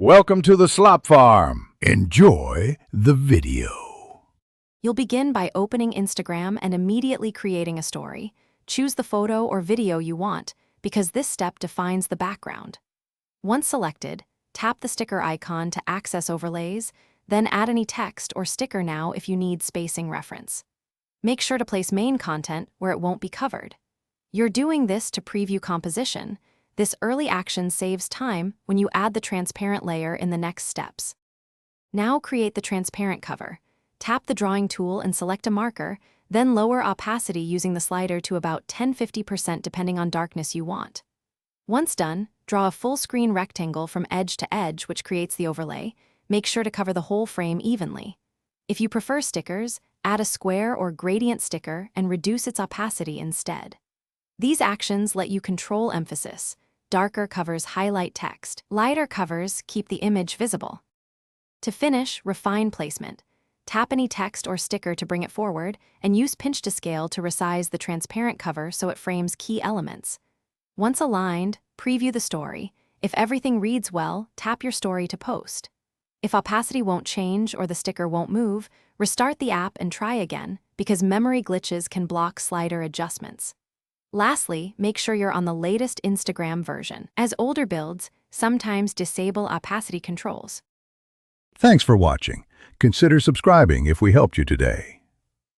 Welcome to the Slop Farm. Enjoy the video. You'll begin by opening Instagram and immediately creating a story. Choose the photo or video you want, because this step defines the background. Once selected, tap the sticker icon to access overlays, then add any text or sticker now if you need spacing reference. Make sure to place main content where it won't be covered. You're doing this to preview composition. This early action saves time when you add the transparent layer in the next steps. Now create the transparent cover. Tap the drawing tool and select a marker, then lower opacity using the slider to about 10–50% depending on darkness you want. Once done, draw a full-screen rectangle from edge to edge, which creates the overlay. Make sure to cover the whole frame evenly. If you prefer stickers, add a square or gradient sticker and reduce its opacity instead. These actions let you control emphasis. Darker covers highlight text. Lighter covers keep the image visible. To finish, refine placement. Tap any text or sticker to bring it forward, and use pinch to scale to resize the transparent cover so it frames key elements. Once aligned, preview the story. If everything reads well, tap your story to post. If opacity won't change or the sticker won't move, restart the app and try again, because memory glitches can block slider adjustments. Lastly, make sure you're on the latest Instagram version, as older builds sometimes disable opacity controls. Thanks for watching. Consider subscribing if we helped you today.